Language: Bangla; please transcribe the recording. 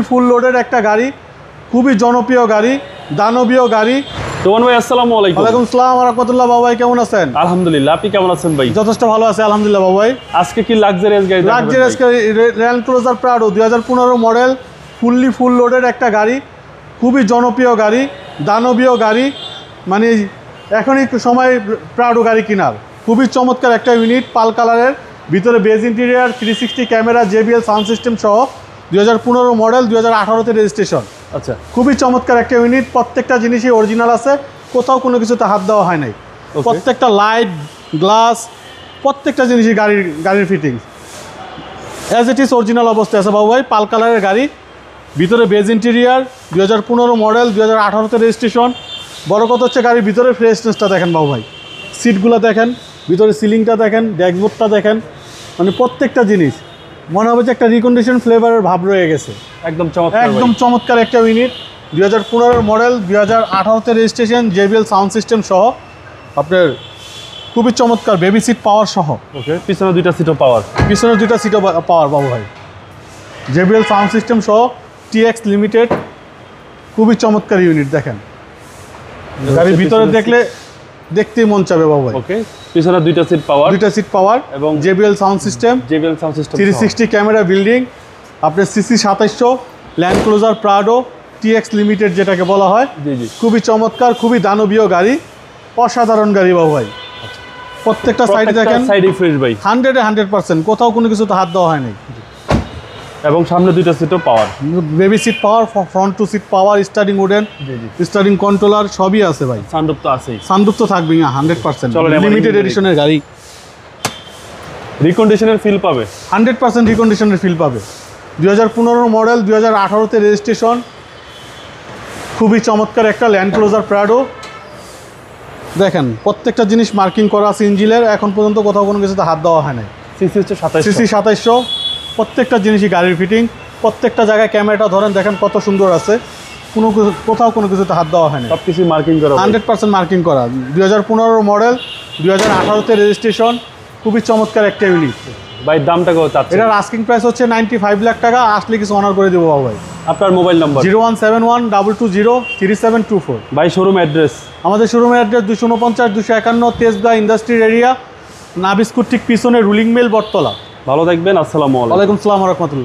ফুল লোডের একটা গাড়ি, খুবই জনপ্রিয় গাড়ি, দানবীয় গাড়ি। তোমান ভাই আসসালামু আলাইকুম। ওয়ালাইকুম আসসালাম ওয়া রাহমাতুল্লাহ। বাবা ভাই কেমন আছেন? আলহামদুলিল্লাহ, আপনি কেমন আছেন ভাই? যথেষ্ট ভালো আছে আলহামদুলিল্লাহ। বাবা ভাই আজকে কি লাক্সারিয়াস গাড়ি? Luxurious Land Cruiser Prado 2015 model, full লোডের একটা গাড়ি, খুবই জনপ্রিয় গাড়ি, দানবীয় গাড়ি। মানে এখনই সময় প্রাডো গাড়ি কেনার। খুবই চমৎকার একটা ইউনিট, পাল কালারের, ভিতরে base interior, 360 camera, JBL sound system সহ। 2015 মডেল, 2018-তে রেজিস্ট্রেশন। আচ্ছা, খুবই চমৎকার একটা ইউনিট। প্রত্যেকটা জিনিসই অরিজিনাল আছে, কোথাও কোনো কিছুতে হাত দেওয়া হয় নাই। প্রত্যেকটা লাইট, গ্লাস, প্রত্যেকটা জিনিসই গাড়ির fittings as it is original অবস্থায় আছে বাবু ভাই। পাল কালারের গাড়ি, ভিতরে বেজ ইন্টেরিয়ার, 2015 মডেল, 2018-তে রেজিস্ট্রেশন। বড় কথা হচ্ছে গাড়ির ভিতরে ফ্রেশনেসটা দেখেন বাবু ভাই, সিটগুলো দেখেন, ভিতরে সিলিংটা দেখেন, ড্যাশবোর্ডটা দেখেন। মানে প্রত্যেকটা জিনিস মনে হবে যে একটা রিকন্ডিশন ফ্লেভারের ভাব রয়ে গেছে। একদম চমৎকার একটা ইউনিট। 2015 মডেল, 2018-তে রেজিস্ট্রেশন, JBL সাউন্ড সিস্টেম সহ। আপনার খুবই চমৎকার বেবি সিট পাওয়ার সহ। ওকে, পিছনে দুইটা সিটও পাওয়ার। পিছনে দুইটা সিটও পাওয়ার বাবু ভাই, JBL সাউন্ড সিস্টেম সহ, TX লিমিটেড। খুবই চমৎকার ইউনিট দেখেন। গাড়ির ভিতরে দেখতেই মন চাবে বাবু ভাই। ওকে, পিছনে দুইটা সিট পাওয়ার এবং JBL sound system, 360 camera building. আপনার CC 2700 land Cruiser Prado TX limited যেটাকে বলা হয়। খুবই চমৎকার, খুবই দানবীয় গাড়ি, অসাধারণ গাড়ি বাবু ভাই। প্রত্যেকটা সাইডে দেখেন, সাইডে ফ্রেশ ভাই, 100% কোথাও কোনো কিছুতে হাত দেওয়া হয়নি। এবং সামনে দুইটা সিটও power, baby seat power, front two seat power, steering wooden, steering controller সবই আছে ভাই। সানরুফ তো আছেই। সানরুফ তো থাকবেই না, 100% লিমিটেড এডিশনের গাড়ি। রিকন্ডিশনের ফিল পাবে, 100% রিকন্ডিশনের ফিল পাবে। 2015 মডেল, 2018-তে রেজিস্ট্রেশন। খুবই চমৎকার একটা ল্যান্ড ক্রুজার প্রাডো। দেখেন প্রত্যেকটা জিনিস মার্কিং করা আছে ইঞ্জিনের, এখন পর্যন্ত কোথাও কোনো কিছুতে হাত দেওয়া হয় নাই। CC হচ্ছে 2700। প্রত্যেকটা জিনিসই গাড়ির ফিটিং, প্রত্যেকটা জায়গায় ক্যামেরাটা ধরেন, দেখেন কত সুন্দর আছে, কোথাও কোনো কিছুতে হাত দেওয়া হয় না। সব কিছু মার্কিং করা, 100% মার্কিং করা। 2015 মডেল, 2018-তে রেজিস্ট্রেশন। খুবই চমৎকার একটা ইউনিট ভাই। দামটা কত চাচ্ছেন? এটার আস্কিং প্রাইস হচ্ছে 95 লাখ টাকা। আসলে কিছু অনার করে দেবো বাবু ভাই। আপনার মোবাইল নাম্বার 01712203724। ভাই শোরুম অ্যাড্রেস? আমাদের শোরুমের অ্যাড্রেস 249-251 তেজগাঁ ইন্ডাস্ট্রিয়াল এরিয়া, নাবিস্কুট ঠিক পিছনে রুলিং মিল, বটতলা। ভালো থাকবেন, আসসালামু আলাইকুম। ওয়ালাইকুম আসসালাম ওয়া রাহমাতুল্লাহ।